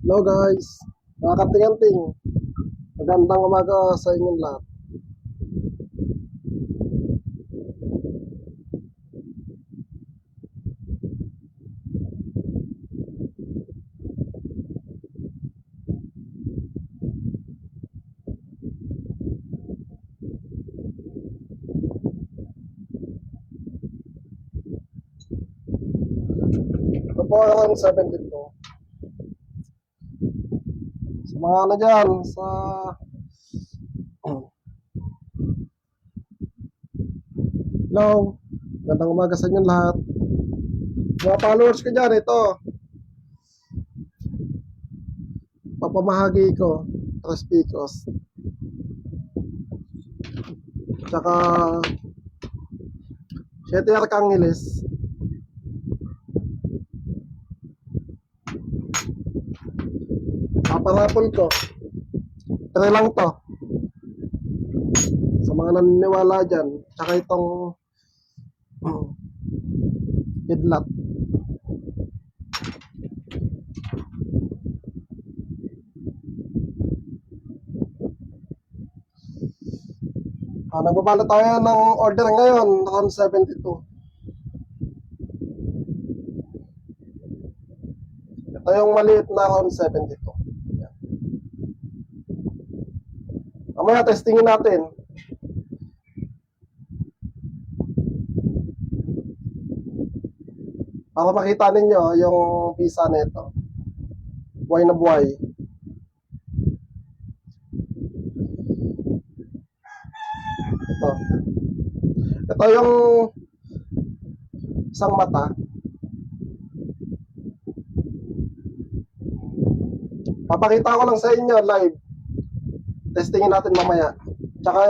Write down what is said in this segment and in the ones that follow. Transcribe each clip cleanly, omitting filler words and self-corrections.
Hello guys, mga kanting-kanting. Magandang umaga sa inyong lahat. Ito po ang 72. Sa mga ano dyan, hello, magandang umaga sa inyong lahat. Mga followers ko dyan, ito, papamahagi ko, Tres Picos. Tsaka, 7 Arcangeles. Paparapol ko. Pre lang to. Sa mga naniniwala dyan. Tsaka itong kidlat. Nagbabalo tayo ng order ngayon, round 72. Ito yung maliit na round 72. Yan. Mamaya testingin natin. Para makita ninyo yung visa nito. Buhay na buhay. Ito. Ito yung isang mata. Papakita ko lang sa inyo live. Testingin natin mamaya. Tsaka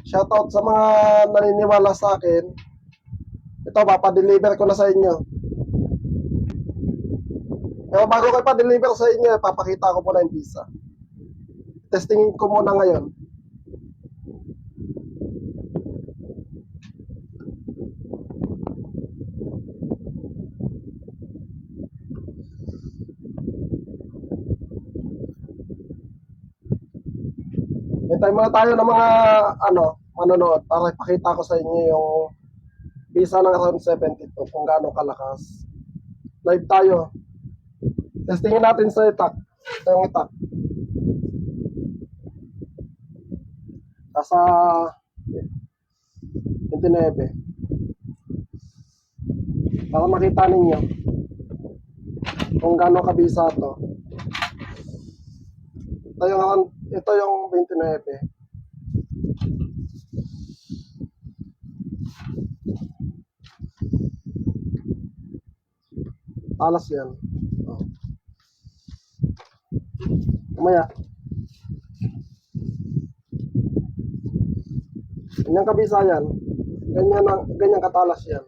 shoutout sa mga naniniwala sa akin. Ito, papadeliver ko na sa inyo. Pero bago ko pa-deliver sa inyo, papakita ko muna yung visa. Testingin ko muna ngayon. Hintay muna tayo ng mga manonood para ipakita ko sa inyo yung visa ng round 72 kung gaano kalakas. Live tayo. Testingin natin sa itak. Ito yung itak. Nasa 29. Para makita ninyo kung gaano kabisa to. Ito yung 29. Talas yan. Oh. Kumaya. Ganyang kabisa yan. Ganyan katalas yan.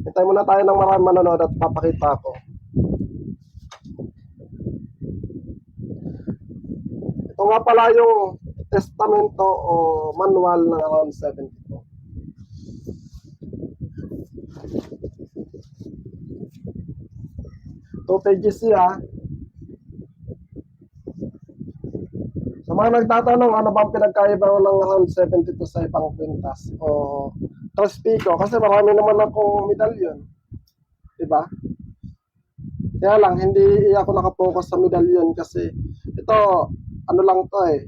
Hintay muna tayo ng maraming manonood at papakita ko. Ito nga pala yung testamento o manual ng around 72. 2 pages siya. Sa mga nagtatanong ano bang pinagkaiba ng around 72 sa ibang kwintas o Tres Pico, kasi marami naman akong medalyon. Diba? Kaya lang, hindi ako nakapokus sa medalyon kasi ito, ano lang to eh.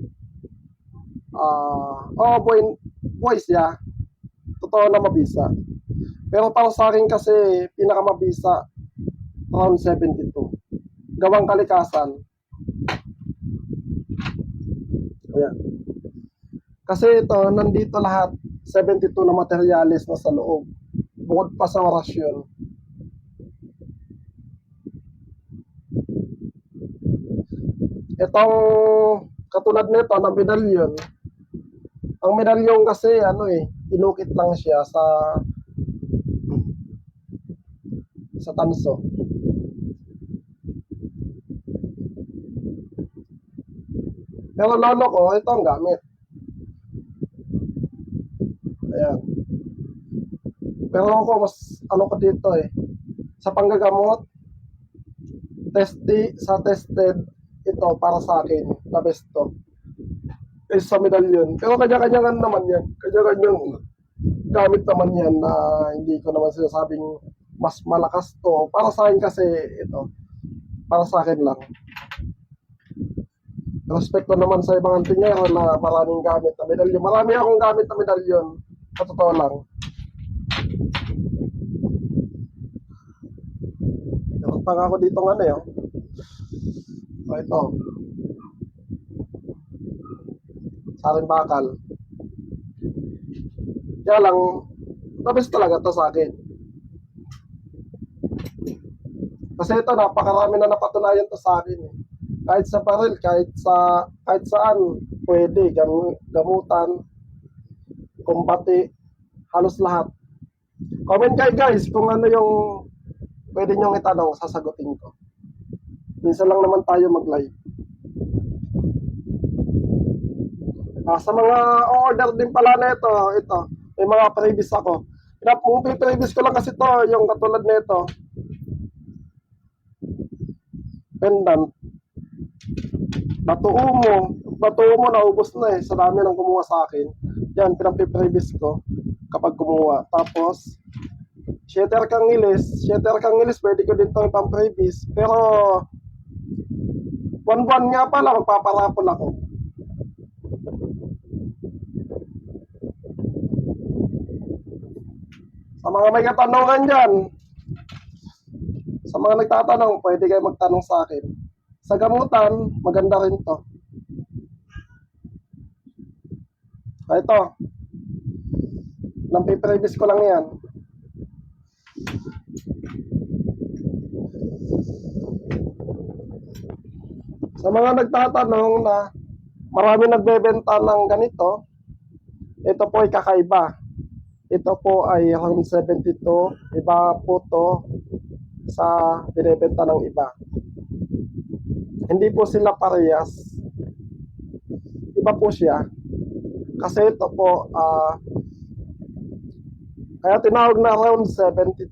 Boy siya. Totoo na mabisa. Pero para sa akin kasi, pinakamabisa, round 72. Gawang kalikasan. Ayan. Kasi ito, nandito lahat, 72 na materyales na sa loob. Bukod pa sa orasyon. Itong katulad nito na medalyon, ang medalyon kasi inukit lang siya sa tanso. Pero lolo ko, ito ang gamit. Ayan. Pero ako mas ko dito sa panggagamot, sa tested, ito para sa akin, the best to. Is sa medallion. Pero kanya-kanya naman yan. Kanya-kanyang gamit naman yan na hindi ko naman sinasabing mas malakas to. Para sa akin kasi ito, para sa akin lang. Respeto naman sa ibang antingero na maraming gamit na medalyon. Marami akong gamit na medalyon. Sa totoo lang. Meron pa nga ako dito nga yun. O ito. Saring bakal. Kaya lang, tapos talaga to sa akin. Kasi ito, napakarami na napatunayan to sa akin. Kahit sa baril, kahit saan, pwede. Gamutan, kumbati, halos lahat. Comment kayo guys kung ano yung pwede nyong itanong, sasagutin ko. Minsan lang naman tayo mag-live. Sa mga order din pala na ito, may mga previous ako. Kung previous ko lang kasi to, yung katulad na ito. Pendant. Batuo mo, naubos na sa dami ng kumuha sa akin. Yan, pinampi-previous ko kapag kumuha. Tapos, shatter kang ngilis, pwede ko din ito ipang-previous. Pero, buwan-buwan nga pala, magpaparapol ako. Sa mga may katanungan dyan, sa mga nagtatanong, pwede kayo magtanong sa akin. Sa gamutan, maganda rin to. Ito, nampi-previous ko lang yan. Sa mga nagtatanong na marami nagbebenta ng ganito, ito po ay kakaiba. Ito po ay around 72, iba po to sa binibenta ng iba. Hindi po sila parehas. Iba po siya. Kasi ito po, kaya tinawag na around 72.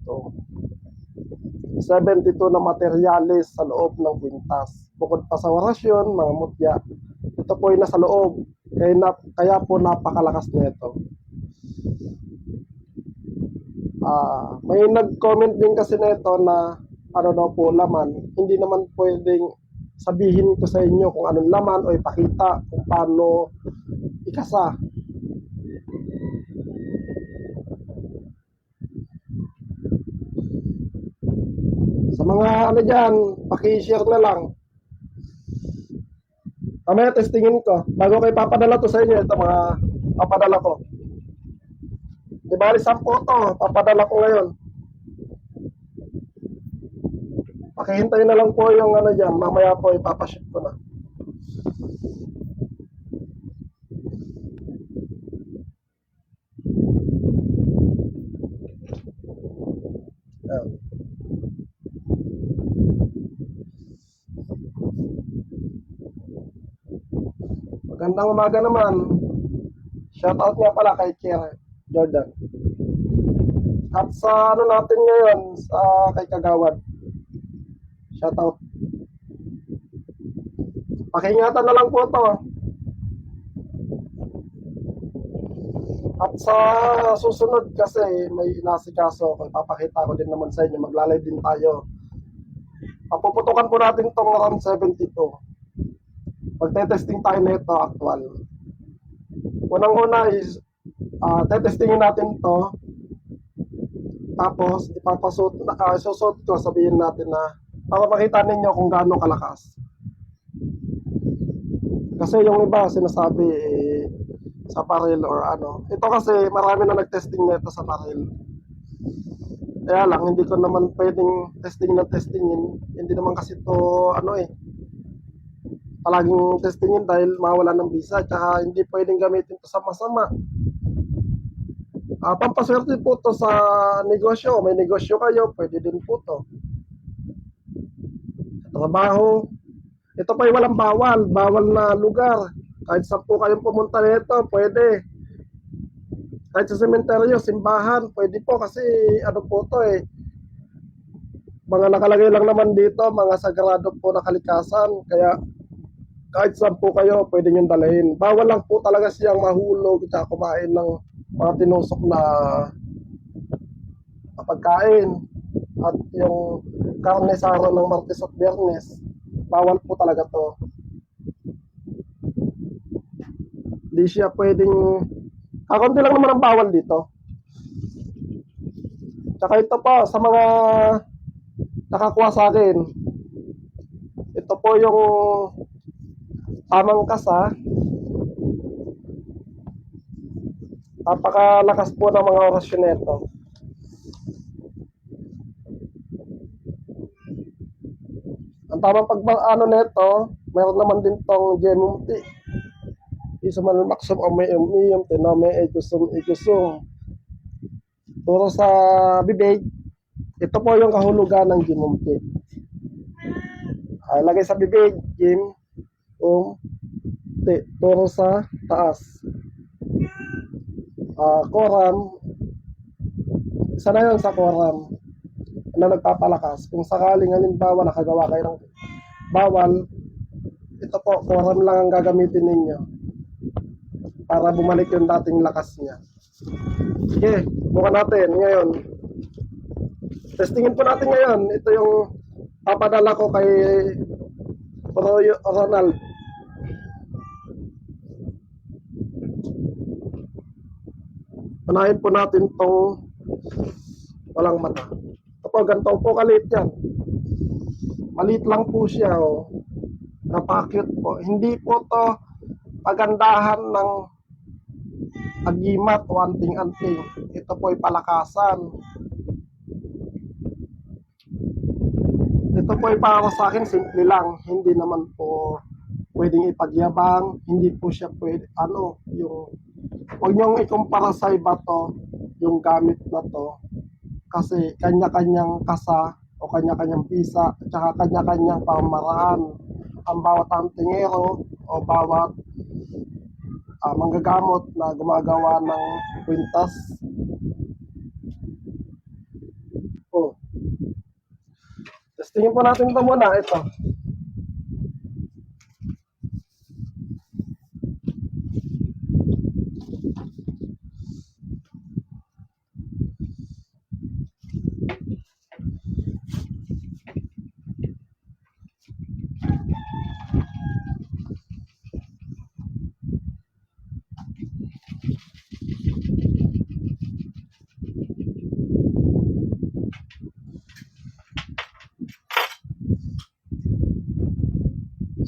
72 na materyales sa loob ng kwintas. Bukod pa sa orasyon, mga mutya, ito po ay nasa loob. Kaya po napakalakas na ito. May nag-comment din kasi nito na ano daw po laman. Hindi naman pwedeng sabihin ko sa inyo kung anong laman o ipakita kung paano ikasa. Sa mga ano dyan, paki-share na lang. Mamaya testingin ko. Bago kayo papadala to sa inyo, ito mga papadala ko. Di bali 10 to, papadala ko ngayon. Pakihintay na lang po yung ano dyan. Mamaya po ipapaship ko na. Ayan. Magandang umaga naman. Shoutout nga pala kay Kier Jordan. At sa ano natin ngayon, sa kay Kagawad. Shoutout. Pakingatan na lang po to. At sa susunod kasi may inasikaso, ipapakita ko din naman sa inyo, maglalay din tayo. Papuputukan po natin itong around 72. Magte-testing tayo nito actual. Unang-una is tetestingin natin to. Tapos isusot ko, sabihin natin na para makita ninyo kung gaano kalakas. Kasi yung iba sinasabi sa baril or ano. Ito kasi marami na nag-testing nito sa baril. Kaya lang hindi ko naman pwedeng testingin. Hindi naman kasi to palaging testingin dahil mawala ng visa. Tsaka hindi pwedeng gamitin to sa masama. Pampaswerte po to sa negosyo. May negosyo kayo, pwede din po to. Trabaho. Ito pa ay walang bawal. Bawal na lugar. Kahit saan po kayong pumunta nito, pwede. Kahit sa sementeryo, simbahan, pwede po kasi ano po to mga nakalagay lang naman dito, mga sagrado po na kalikasan. Kaya kahit saan po kayo, pwede nyo dalhin. Bawal lang po talaga siyang mahulog at kumain ng mga tinusok na pagkain. At yung karne saro ng Martes at Biyernes, bawal po talaga to. Hindi siya pwedeng, kakunti lang naman ang bawal dito. Tsaka ito po, sa mga nakakuha sa akin, ito po yung tamang kasa. Napakalakas po ng mga orasyon nito. Ang tamang pag-ano nito, mayroon naman din tong gemumti. Isuman maksum o may umiyum, tinome, ikusum. Turo sa bibig, ito po yung kahulugan ng gemumti. Lagay sa bibig, gim, turo sa taas. Koram, isa na yun sa koram na nagpapalakas. Kung sakaling halimbawa nakagawa kayo ng bawal, ito po, koram lang ang gagamitin ninyo para bumalik yung dating lakas niya. Sige, bukan natin ngayon. Testingin po natin ngayon. Ito yung papadala ko kay Ronald. Unahin po natin tong walang mata. Ito po, ganito po kalit yan. Maliit lang po siya. Oh. Napaka-cute po. Hindi po to pagandahan ng agimat o anting-anting. Ito po ay palakasan. Ito po ay para sa akin simple lang. Hindi naman po pwedeng ipagyabang. Hindi po siya pwede, yung huwag niyong ikumpara sa iba to, yung gamit na to. Kasi kanya-kanyang kasa o kanya-kanyang pisa at saka kanya-kanyang pamaraan. Ang bawat antingero o bawat manggagamot na gumagawa ng kwintas. Testingin po natin ito muna. Ito.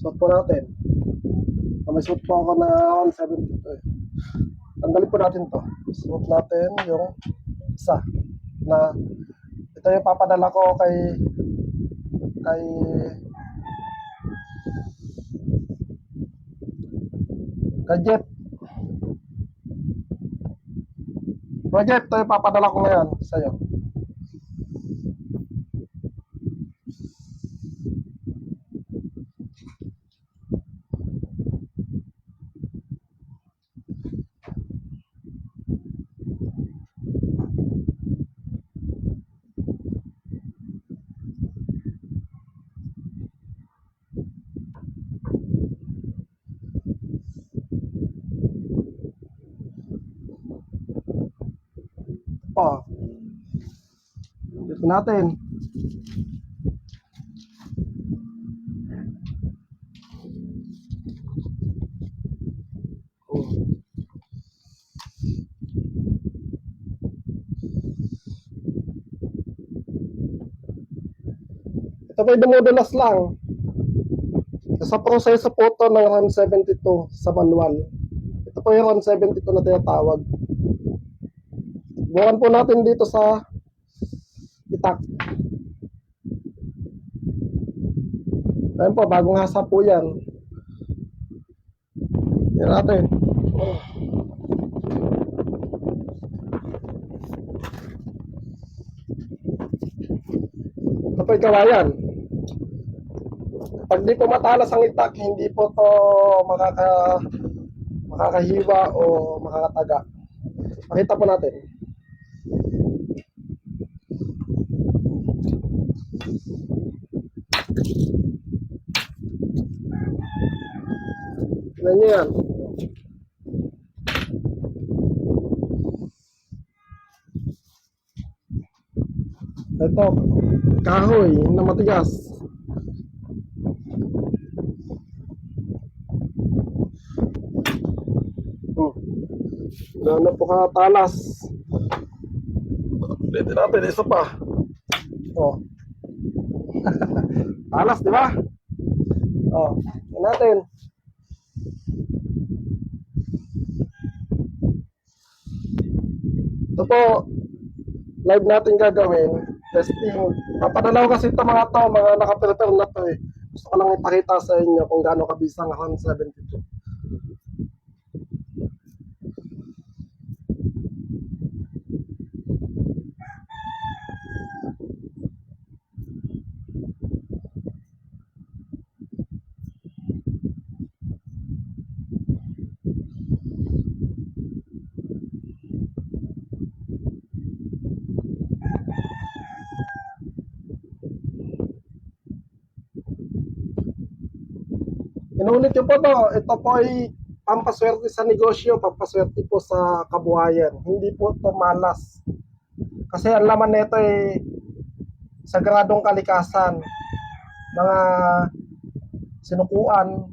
Suot po natin. May suot po ako na 172 eh. Tanggalin po natin to. Suot natin yung isa na ito yung papadala ko kay Jet. Project, ito yung papadala ko ngayon sa'yo. Dito natin. Ito po dumudulas lang. Sa proseso po ito ng RAM 72 sa manual. Ito po yung RAM 72 na tinatawag. Bukan po natin dito sa itak. Ayun po, bagong hasa po yan. Yan natin. Ito po yung kawayan. Pag di po matalas ang itak, hindi po to makakahiwa o makakataga. Makita po natin. Tignan nyo yan. Ito, kahoy na matigas. Ano po ka talas. Pwede natin, isa pa. Oh. Talas, di ba? Oh, yan natin. Ito po, live natin gagawin. Testing. Papadalaw kasi ito mga naka-filter na to eh. Gusto ko lang ipakita sa inyo kung gaano kabisang ang 72. Inulit ko po to. Ito po ay pampaswerte sa negosyo, pampaswerte po sa kabuhayan. Hindi po to malas. Kasi ang laman nito ay sagradong kalikasan. Mga sinukuan.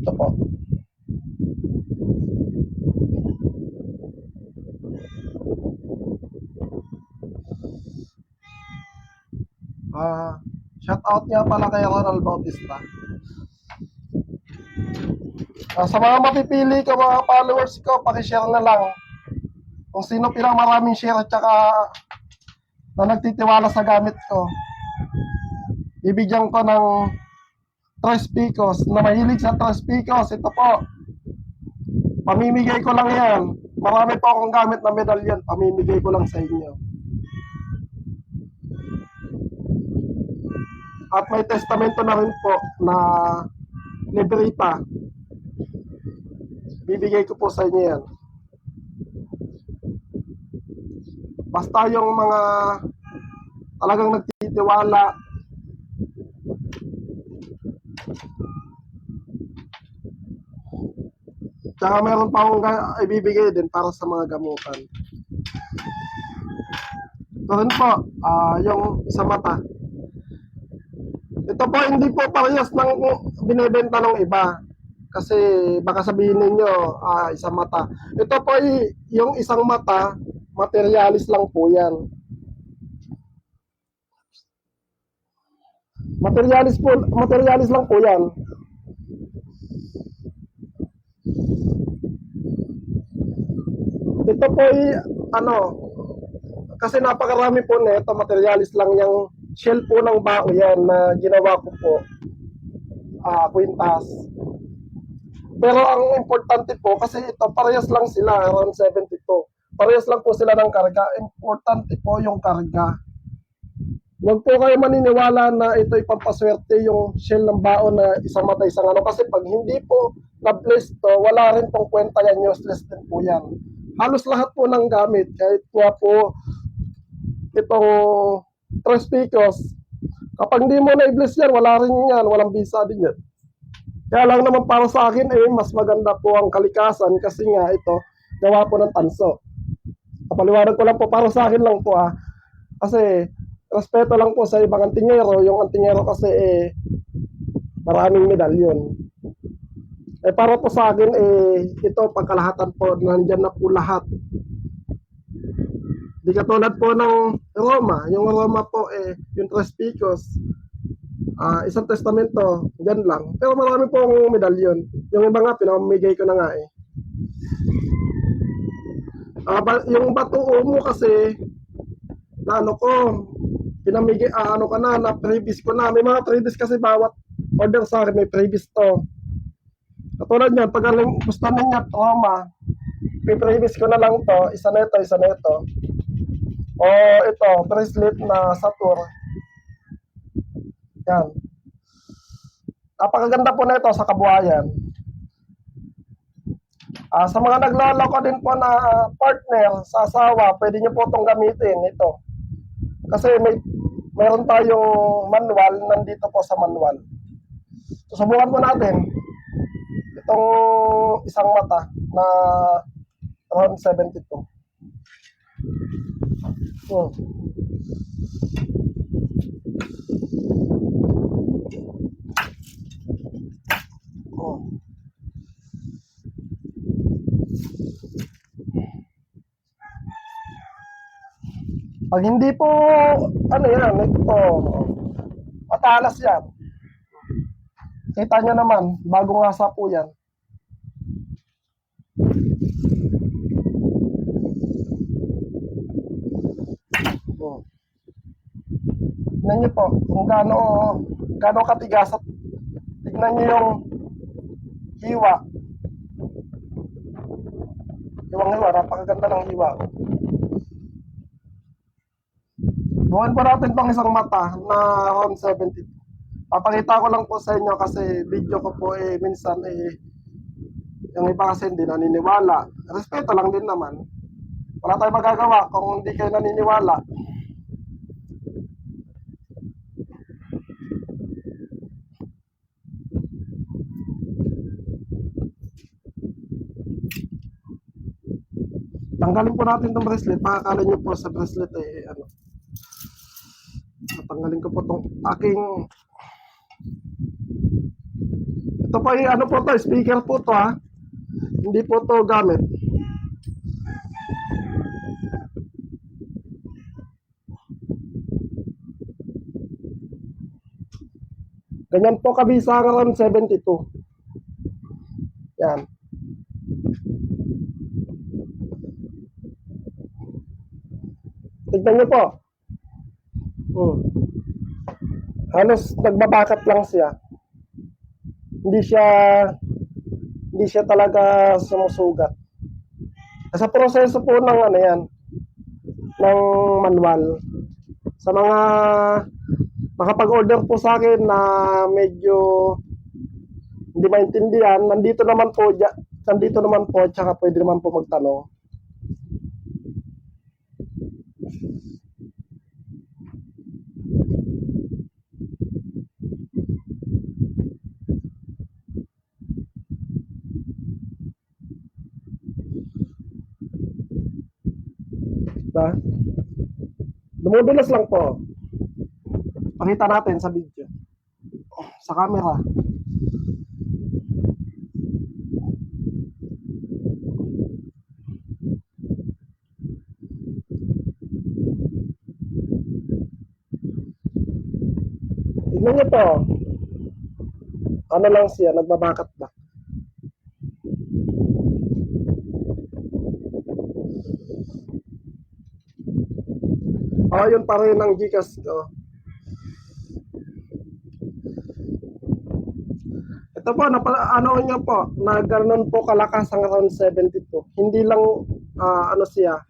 Ito po. Shout out nga pala kay Ronald Bautista. Sa mga mapipili ko, mga followers ko, pakishare na lang kung sino pinakamaraming share at saka na nagtitiwala sa gamit ko. Ibigyan ko ng Tres Picos na mahilig sa Tres Picos. Ito po, pamimigay ko lang yan. Marami po akong gamit na medalyon, pamimigay ko lang sa inyo. At may testamento na rin po na libreta. Bibigay ko po sa inyo yan. Basta yung mga talagang nagtitiwala, tsaka meron pa akong ibibigay din para sa mga gamutan. Ito rin po, yung isang mata. Ito po hindi po parehas ng binibenta ng iba. Kasi baka sabihin ninyo, isang mata. Ito po ay yung isang mata, materialis lang po yan. Materialis lang po yan. Ito po ay kasi napakarami po nito, materialis lang yung shell po ng bao yan na ginawa ko po. Kwintas. Pero ang importante po, kasi ito, parehas lang sila, around 72. Parehas lang po sila ng karga. Importante po yung karga. Huwag po kayo maniniwala na ito'y pampaswerte yung shell ng bao na isang mata, isang ano. Kasi pag hindi po na-bless to, wala rin pong kwenta yan, useless din po yan. Halos lahat po ng gamit, kahit nga po itong Tres Picos, kapag hindi mo na-bless yan, wala rin yan, walang visa din yan. Kaya lang naman para sa akin mas maganda po ang kalikasan kasi nga ito, gawa po ng tanso. Kapaliwanag ko lang po, para sa akin lang po kasi respeto lang po sa ibang antingero. Yung antingero kasi maraming medalyon. Para po sa akin ito pagkalahatan po, nandyan na po lahat. Di katulad po ng Roma. Yung Roma po yung Tres Picos, isang testamento, dyan lang. Pero marami pong medalyon. Yung iba nga, pinamigay ko na nga yung bato mo kasi, na pinamigay, na previous ko na. May mga previous kasi bawat order sa akin, may previous to. Katulad nyo, pag gusto ninyo, Roma, may previous ko na lang to, isa na ito. O ito, bracelet na Saturn. Yan. Napakaganda po na ito sa kabuhayan. Sa mga nagloloko din po na partner sa asawa, pwede nyo po itong gamitin. Ito. Kasi mayroon tayong manual, nandito po sa manual. Susubukan po natin itong isang mata na around 72. Hmm. Hmm. Pag hindi po, ano yan, ito po, matalas yan. Kita nyo naman, bagong asa po yan. Hmm. Tignan nyo po kung gaano katigas at tignan nyo yung hiwa. Hiwang-hiwa, napakaganda ng hiwa. Buwan po natin tong isang mata na around 70. Papakita ko lang po sa inyo kasi video ko po minsan yung iba kasi hindi naniniwala. Respeto lang din naman. Wala tayong magagawa kung hindi kayo naniniwala. Tanggalin po natin itong bracelet. Pakakala nyo po sa bracelet tatanggalin ko po itong aking ito po ano po to, speaker po to ha. Hindi po to gamit. Ganyan po kabisa around 72. Yan. Tignan nyo po. Halos nagbabakat lang siya. Hindi siya talaga sumusugat. Sa proseso po ng ano yan, ng manual. Sa mga makapag-order po sa akin na medyo hindi maintindihan, nandito naman po, tsaka pwede naman po magtanong. Diba? Dumudulas lang po. Pakita natin sa video. Sa camera. Tignan nyo po. Ano lang siya, nagbabakat na. Yun pa rin ang Gcash ko. Ito po, ano niya po, na ganoon po kalakas ang around 72. Hindi lang, siya.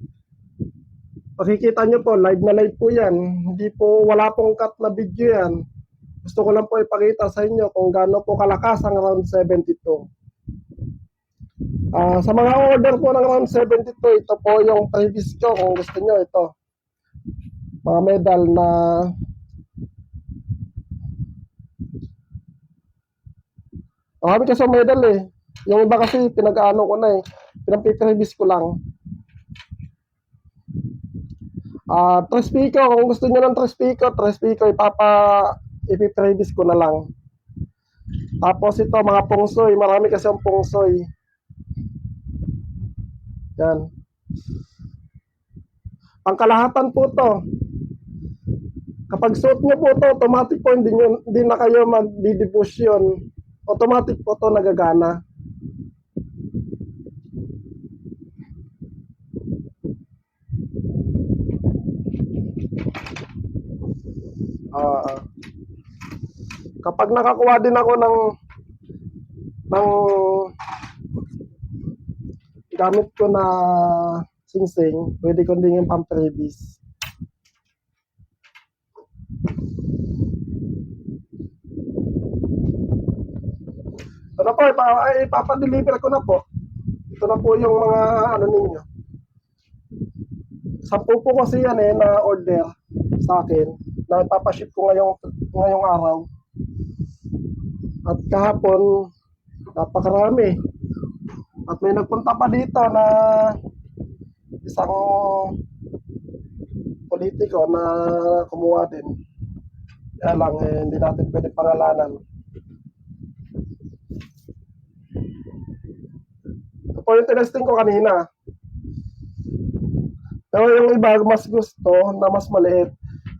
Makikita nyo po, live na live po yan. Hindi po, wala pong cut na video yan. Gusto ko lang po ipakita sa inyo kung gaano po kalakas ang around 72. Sa mga order po ng around 72, ito po yung previous ko. Kung gusto nyo, ito. Mga medal na marami kasi medal yung iba kasi pinag-ano ko na pinag-previous ko lang. Trespico, kung gusto nyo ng Trespico ipiprevious ko na lang. Tapos ito mga pungsoy, marami kasi ang pungsoy. Yan. Pangkalahatan po to. Kapag suot nyo po to, automatic po hindi na kayo magdidibusyon. Automatic po to nagagana. Kapag nakakuha din ako ng gamit ko na singsing, pwede ko din yung pang-previous. Ito na po, ipapadeliver ko na po. Ito na po yung mga ano ninyo. 10 po kasi yan na order. sa akin na ipapaship ko ngayong araw. At kahapon, napakarami. At may nagpunta pa dito na isang politiko na kumuha din. Kaya lang, hindi natin pwede pangalanan. Ito po yung tinesting ko kanina. Pero yung iba, mas gusto na mas maliit.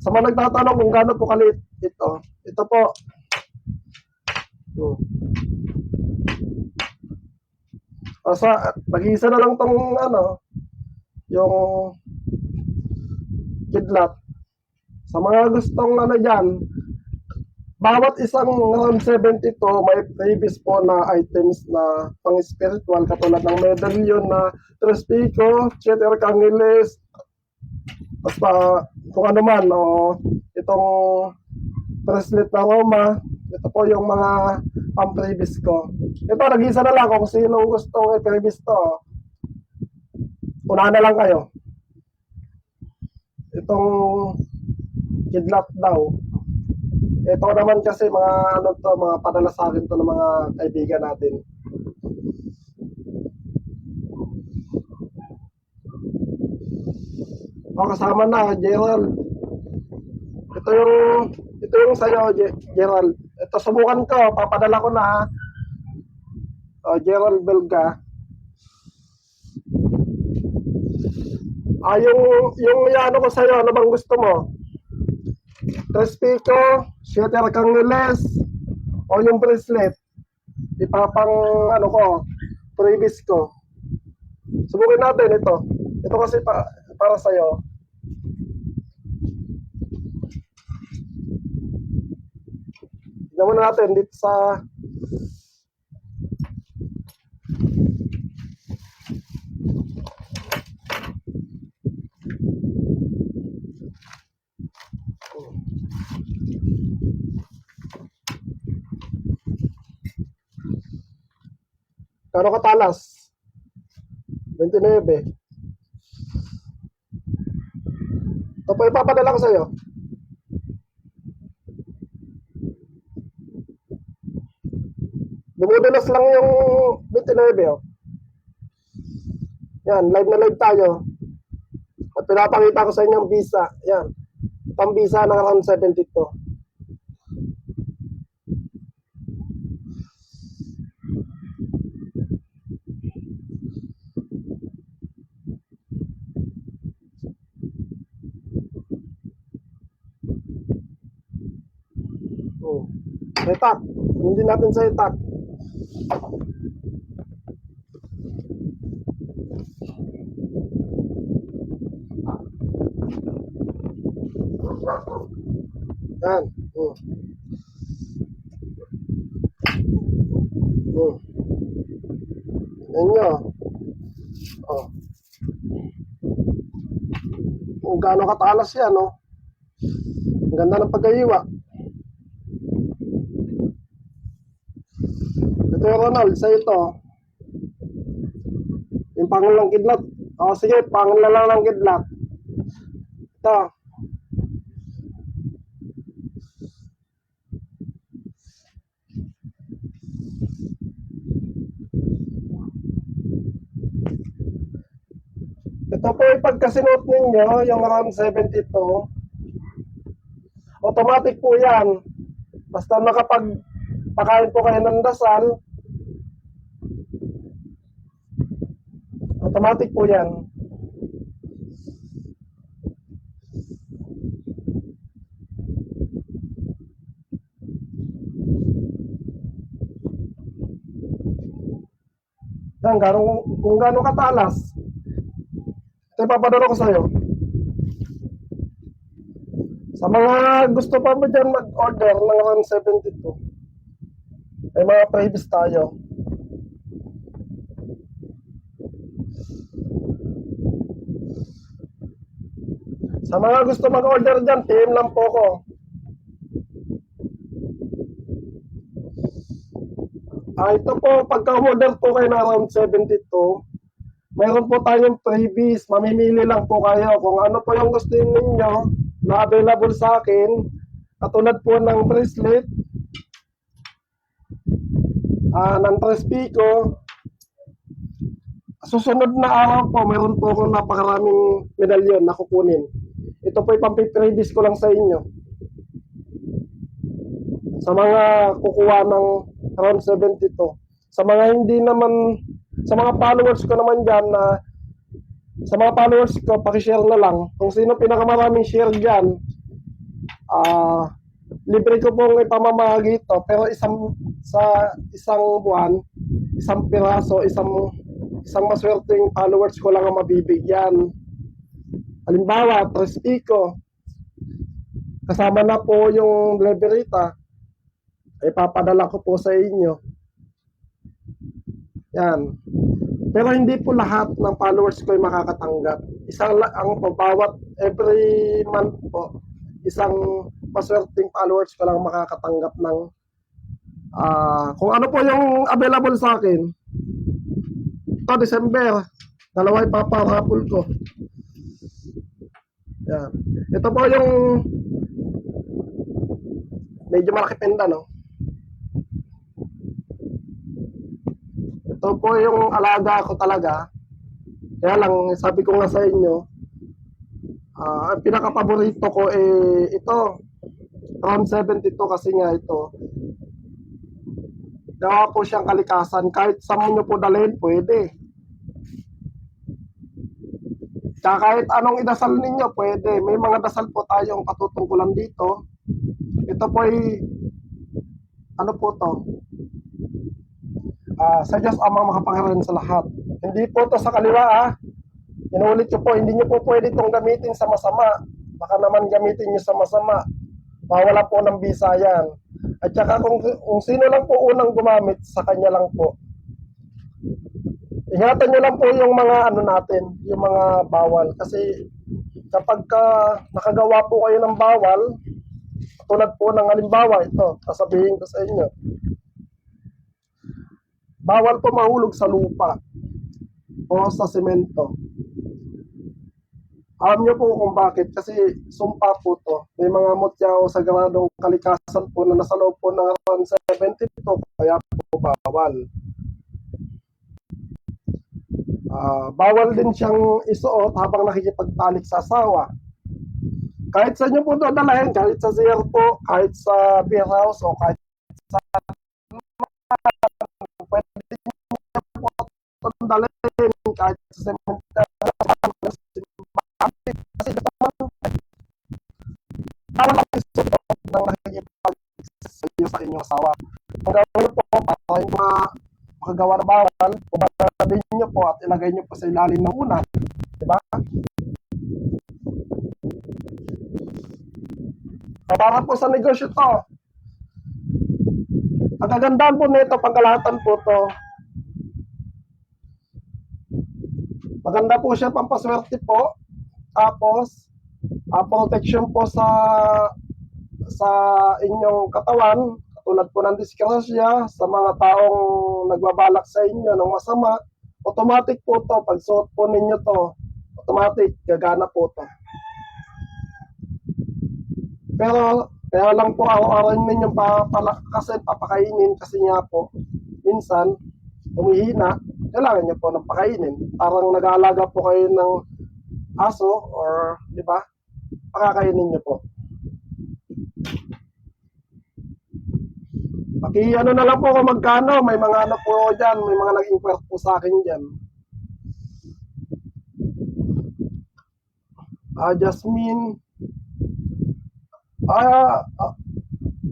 Sa mga nagtatanong kung gaano po kaliit ito. Ito po. Nag-iisa na lang tong yung kidlat. Sa mga gustong dyan, bawat isang round 72 may previous po na items na pang-spiritual katulad ng medallion na Trespico, Cheter Cangiles, basta kung ano man, itong bracelet na Roma, ito po yung mga pang-previous ko. Ito, nag-isa na lang kung sino gustong i-previous to. Unahan na lang kayo. Itong kidlat daw. Ito naman kasi mga mga padala sa akin to ng mga kaibigan natin. Kasama na Gerald. Ito yung sayo, Gerald. Ito subukan ko, papadala ko na. Gerald Belga. Yung ko sa'yo, ano bang gusto mo? Trespico, Cheter Cangiles, o yung bracelet? Ipapang previous ko. Subukin natin ito. Ito kasi para sa'yo. Tignan muna natin dito sa kano katalas? 29. Ito po ipapadala ko sa'yo. Dumudulas lang yung 29. Yan, live na live tayo. At pinapakita ko sa inyo yung visa. Yan. Pang visa ng round 72. Setup. Hindi natin sa setup. Yan. Yan nyo. Kung gaano katalas yan, Ang ganda ng pagkahiwa. Ito yung Ronald, sa ito. Yung pangulang kidlat. Sige, pangulang ng kidlat. Ito. Ito po yung pagkasinuot ninyo, yung round 72. Automatic po yan. Basta nakapagpakain po kayo ng dasal, automatic po yan. Yan, kung gano'ng katalas. Ito ipapadala ko sa'yo. Sa mga gusto pa mo dyan mag-order ng round 72, may mga previous tayo. Sa mga gusto mag-order dyan, PM lang po ko. Ito po, pagka-order po kayo na around 72, mayroon po tayong freebies. Mamimili lang po kayo kung ano po yung gusto ninyo. na available sa akin, katulad po ng bracelet, ng Trespico. Susunod na araw po, mayroon po akong napakaraming medalyon na kukunin. Ito po ipampiprevis ko lang sa inyo. Sa mga kukuha ng around 72. Sa mga hindi naman, sa mga followers ko naman dyan na, sa mga followers ko, pakishare na lang. Kung sino pinakamaraming share dyan, libre ko pong ipamamahagi ito. Pero sa isang buwan, isang piraso, isang maswerteng followers ko lang ang mabibigyan. Halimbawa, Trespico, kasama na po yung Leverita, ay papadala ko po sa inyo. Yan. Pero hindi po lahat ng followers ko ay makakatanggap. Isang ang bawat every month po, isang maswerteng followers ko lang makakatanggap ng kung ano po yung available sa akin. Ito, December, dalawa ipaparapol ko. Yan. Ito po yung medyo malaki penda, no? Ito po yung alaga ko talaga. Kaya lang, sabi ko nga sa inyo, ang pinaka-paborito ko ito. Around 72 kasi nga ito. Gawa po siyang kalikasan. Kahit saan nyo po dalhin, pwede. Kahit anong idasal ninyo, pwede. May mga dasal po tayong patutungkulan dito. Ito po ay, ano po to? Sa Diyos Amang makapangyarihan sa lahat. Hindi po to sa kaliwa, Inuulit ko po, hindi nyo po pwede itong gamitin sa masama. Baka naman gamitin nyo sa masama. Mawala po ng bisa yan. At saka kung sino lang po unang gumamit, sa kanya lang po. Ingatan nyo lang po yung mga ano natin, yung mga bawal. Kasi kapag nakagawa po kayo ng bawal, tulad po ng halimbawa, ito, sasabihin ko sa inyo. Bawal po mahulog sa lupa o sa semento. Alam niyo po kung bakit, kasi sumpa po to. May mga mutya o sagradong kalikasan po na nasa loob po ng around 72, kaya po bawal. Bawal din siyang isuot habang nakikipagtalik sa asawa. Kahit sa inyo po dadalhin, kahit sa CR po, kahit sa beer house, o kahit sa pwede niyo po dalhin, kahit sa cemetery, kasi bawal ang isuot ng nakikipagsayo sa inyong asawa. Ang gawin po, para yung makagawa na bawal, ubadin nyo po at ilagay nyo po sa ilalim ng unan. Diba? Para po sa negosyo to. Ang kagandahan po nito, pangkalahatan po to. Maganda po siya, pampaswerte po. Tapos, protection po sa inyong katawan. Katulad po ng disgrasya, sa mga taong nagbabalak sa inyo ng masama, automatic po to. Pag suot po ninyo to, automatic, gagana po to. Pero, kaya lang po araw-araw ninyong papakainin kasi nga po, minsan, umihina, kailangan nyo po ng pakainin. Parang nag-aalaga po kayo ng aso, or, di ba, pakakainin nyo po. Ano na lang po kung magkano, may mga ano po dyan, may mga nag-inquire po sa akin dyan. Jasmine,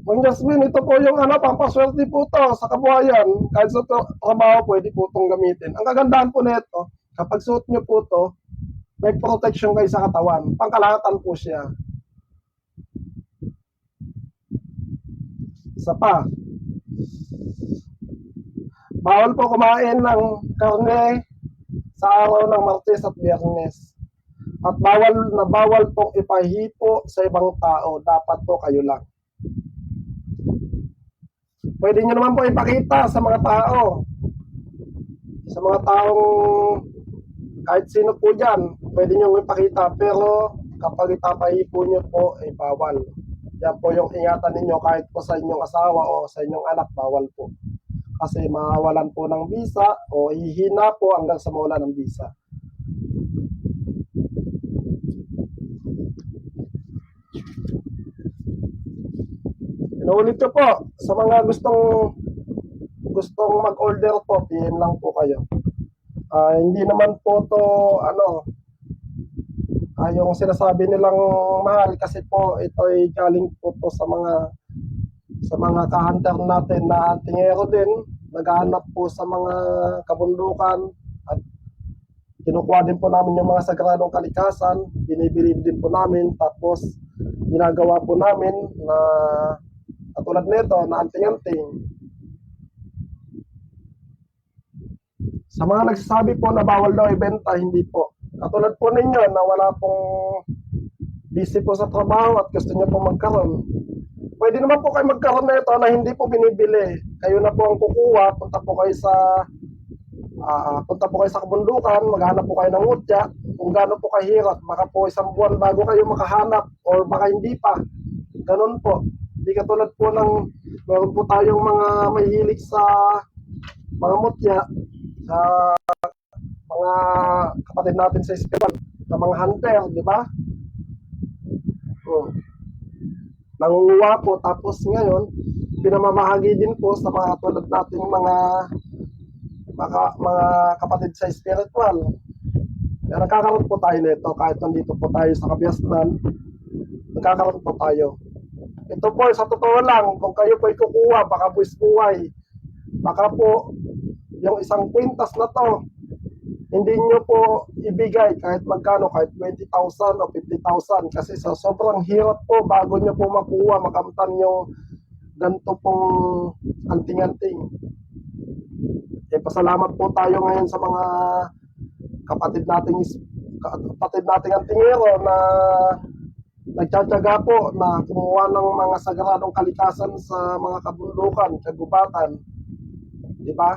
Mang Jasmine, ito po yung pampaswerte po to sa kabuhayan. Kahit sa trabaho, pwede po itong gamitin. Ang kagandahan po nito, kapag suot nyo po to, may protection kayo sa katawan. Pangkalahatan po siya. Isa pa. Bawal po kumain ng karne sa araw ng Martes at Biyernes. At bawal pong ipahipo sa ibang tao. Dapat po kayo lang. Pwede nyo naman po ipakita sa mga tao. Sa mga taong kahit sino po dyan, pwede nyo ipakita. Pero kapag itapahipo nyo po, ay bawal. Yan po yung ingatan ninyo kahit po sa inyong asawa o sa inyong anak, bawal po. Kasi mawawalan po ng visa o hihina po hanggang sa mawala ng visa. Inuulit ko po, sa mga gustong mag-order po, PM lang po kayo. Hindi naman po to yung sinasabi nilang mahal kasi po ito ay galing po to sa mga ka-hunter natin na tingero din, naghahanap po sa mga kabundukan at kinukuha din po namin yung mga sagradong kalikasan, binibili din po namin, tapos ginagawa po namin na katulad nito na anting-anting. Sa mga nagsasabi po na bawal daw ibenta, hindi po. Katulad po ninyo na wala pong busy po sa trabaho at gusto niyo po magkaroon. Pwede naman po kayo magkaroon na ito na hindi po binibili. Kayo na po ang kukuha, punta po kayo sa kabundukan, maghanap po kayo ng mutya, kung gaano po kahirap, baka po isang buwan bago kayo makahanap or baka hindi pa. Ganun po. Hindi katulad po ng meron po tayong mga mahilig sa mga mutya, sa mga kapatid natin sa Espiritual, na mga hunter, di ba? Nangunguha po, tapos ngayon, pinamamahagi din po sa mga tulad nating mga kapatid sa Espiritual. Kaya nagkakaroon po tayo nito, kahit nandito po tayo sa Kabiasnan, nagkakaroon po tayo. Ito po, sa totoo lang, kung kayo po kukuha, baka buwis buhay, baka po, yung isang kwintas na to, hindi nyo po ibigay kahit magkano, kahit 20,000 o 50,000 kasi sa sobrang hirap po bago nyo po makuha, makamtan yung ganito pong anting-anting. Pasalamat po tayo ngayon sa mga kapatid nating antingero na nagtsatsaga po na kumuha ng mga sagradong kalikasan sa mga kabundukan, kagubatan. Di ba?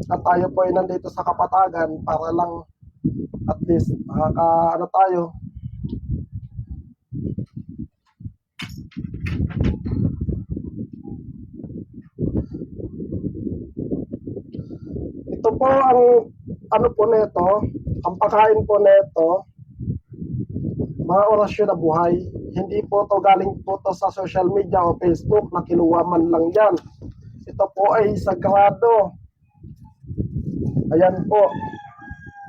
At tayo po ay nandito sa Kapatagan para lang at least tayo. Ito po ang po nito, ang pagkain po nito, mga orasyon na buhay. Hindi po to galing po to sa social media o Facebook na kinuha man lang yan. Ito po ay sagrado. Ayan po.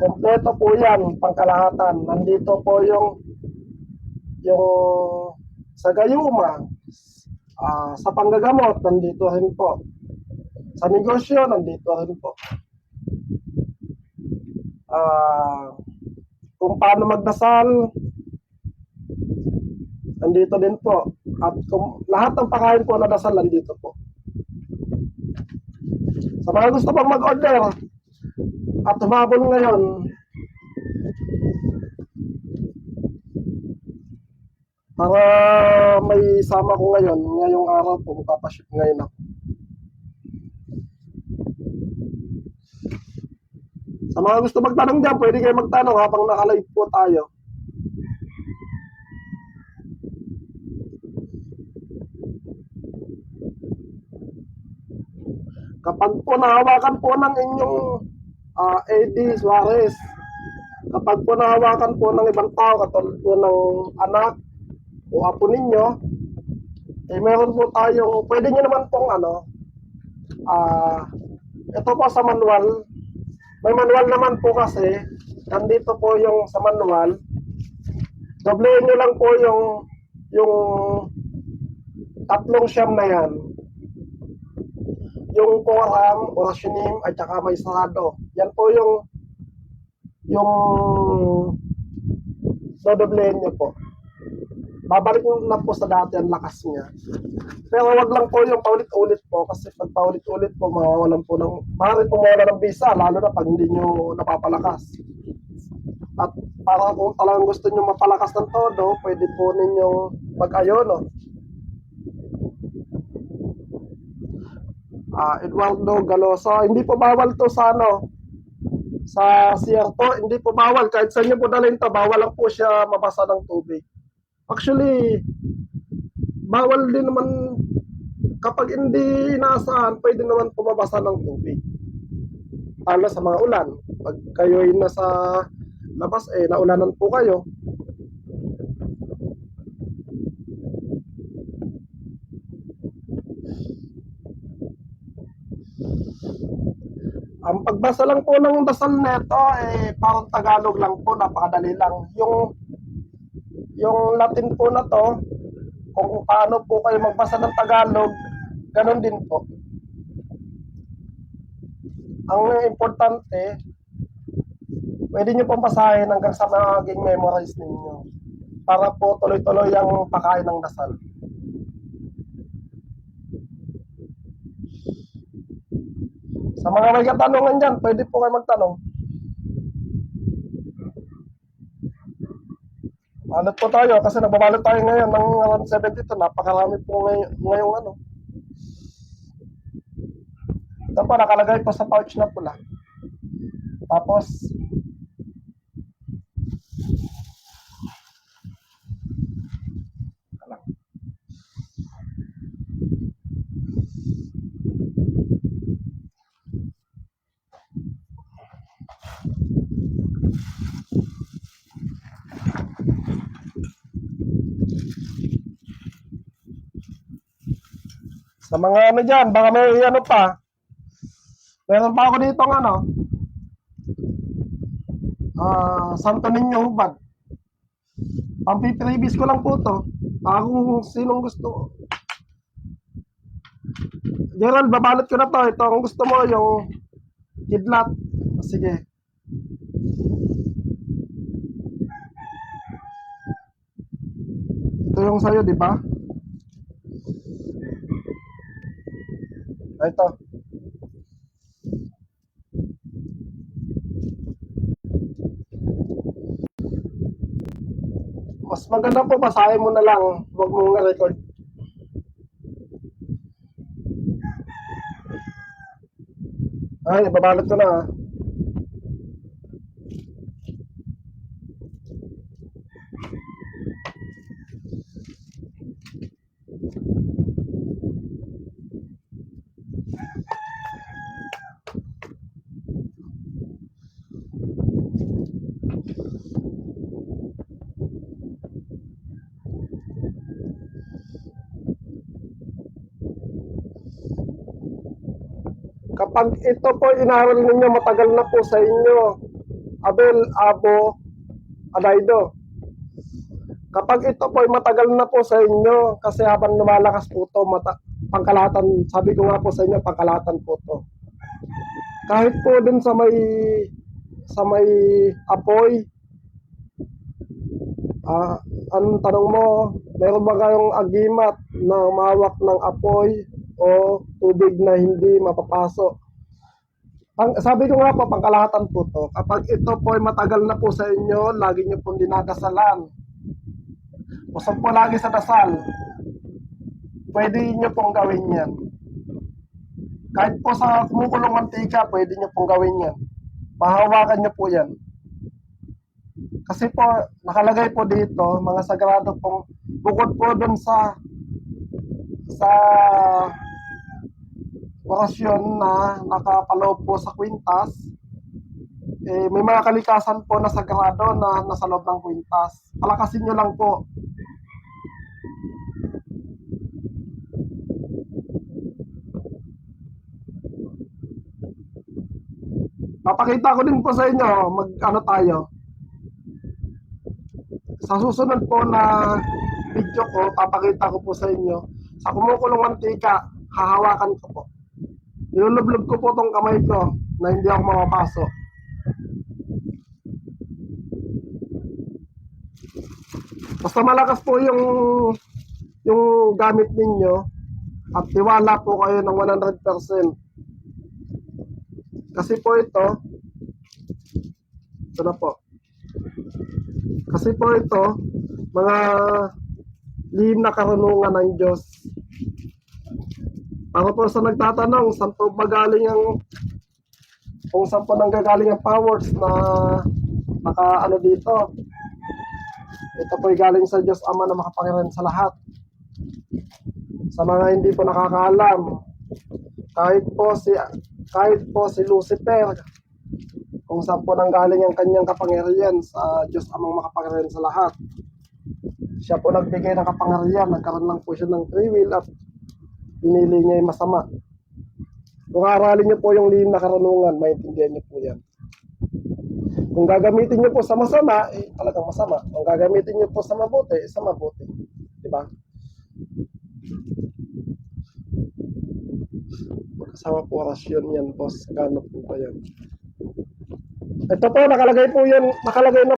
Kompleto po yan, pangkalahatan. Nandito po yung sa gayuma, sa panggagamot, nandito rin po. Sa negosyo, nandito rin po. Kung paano magdasal, nandito din po. At kung lahat ng pakain po na dasal, nandito po. Sa mga gusto pang mag-order at humabol ngayon, para may sama ko ngayong araw po, magpapaship ngayon ako. Sa mga gusto magtanong dyan, pwede kayo magtanong habang naka-live po tayo. Kapag po nahawakan po ng inyong AD Suarez, kapag po nahawakan po ng ibang tao, katulad po ng anak o apo ninyo, meron po tayo, pwede nyo naman pong ito po sa manual, may manual naman po kasi, nandito po yung sa manual, doblehin nyo lang po yung tatlong siyam na yan, yung Quoram, Orasyonim, at saka may sarado. Yan po yung dodoblehin nyo po. Babalik na po sa dati ang lakas niya. Pero wag lang po yung paulit-ulit po kasi pag paulit-ulit po mawawalan po maaari po mawala ng visa, lalo na pag hindi nyo napapalakas. At para kung talagang gusto nyo mapalakas ng todo, pwede po ninyong mag-ayono. Eduardo Galoso, hindi po bawal to sa sa CR2, hindi po bawal. Kahit saan nyo po dalhin to, bawal lang po siya mabasa ng tubig. Actually, bawal din naman kapag hindi inaasahan, pwede naman po mabasa ng tubig. Lalo sa mga ulan. Pag kayo ay nasa labas, naulanan po kayo. Ang pagbasa lang po ng dasal neto, parang Tagalog lang po, napakadali lang. Yung Latin po na to, kung paano po kayo magbasa ng Tagalog, ganun din po. Ang importante, pwede nyo pong basahin hanggang sa maging memorize ninyo para po tuloy-tuloy ang pakain ng dasal. Sa mga may katanungan dyan, pwede po kayo magtanong. Balot po tayo kasi nagbabalot tayo ngayon ng 72. Napakarami po ngayong ano. Ito po, nakalagay po sa pouch na pula. Tapos, sa mga ano dyan, baka may ano pa. Meron pa ako dito ng ano. Santo Niño Hubad. Pampipribis ko lang po to. Kung sinong gusto. Gerald, babalot ko na to. Ito, kung gusto mo, yung kidlat. Sige. Ito yung sa'yo, di ba? Ito. Mas maganda po, basahin mo na lang. Huwag mo nga record. Ay, babalot ko na ha. Kapag ito po inaral ninyo, matagal na po sa inyo. Abel, Abo, Adaido. Kapag ito po matagal na po sa inyo, kasi habang lumalakas po ito, pangkalahatan, sabi ko nga po sa inyo, pangkalahatan po ito. Kahit po dun sa may apoy, anong tanong mo, meron ba kayong agimat na umawak ng apoy o tubig na hindi mapapasok? Sabi ko nga po, pangkalahatan po to. Kapag ito po ay matagal na po sa inyo, lagi nyo pong dinadasalan. Usap po lagi sa dasal. Pwede nyo pong gawin yan. Kahit po sa kumukulong mantika, pwede nyo pong gawin yan. Pahawakan nyo po yan. Kasi po, nakalagay po dito, mga sagrado pong, bukod po dun sa orasyon na nakapaloob po sa kwintas, may mga kalikasan po na sagrado na nasa loob ng kwintas. Palakasin nyo lang po. Papakita ko din po sa inyo, mag-ano tayo. Sa susunod po na video ko, papakita ko po sa inyo. Sa kumukulong mantika, hahawakan ko po. Nilulublob ko po tong kamay ko na hindi ako makapasok. Basta malakas po yung gamit ninyo at tiwala po kayo ng 100%. Kasi po ito na po. Kasi po ito, mga lihim na karunungan ng Diyos. Para po sa nagtatanong, saan po magaling ang Kung saan po nanggagaling ang powers na naka dito. Ito po'y galing sa Diyos Ama na makapangyarihan sa lahat. Sa mga hindi po nakakaalam, kahit po si Lucifer, kung saan po nanggaling ang kanyang kapangyarihan sa Diyos Amang makapangyarihan sa lahat. Siya po nagbigay ng kapangyarihan, nagkaroon lang po siya ng free will at pinili niya yung masama. Kung aralin niyo po yung lihim na karunungan, maintindihan niyo po yan. Kung gagamitin niyo po sa masama, talagang masama. Kung gagamitin niyo po sa mabuti, sa mabuti. Diba? Kasama po rasyon yan, boss. Gano po ba yan? Ito po, nakalagay po yan, nakalagay na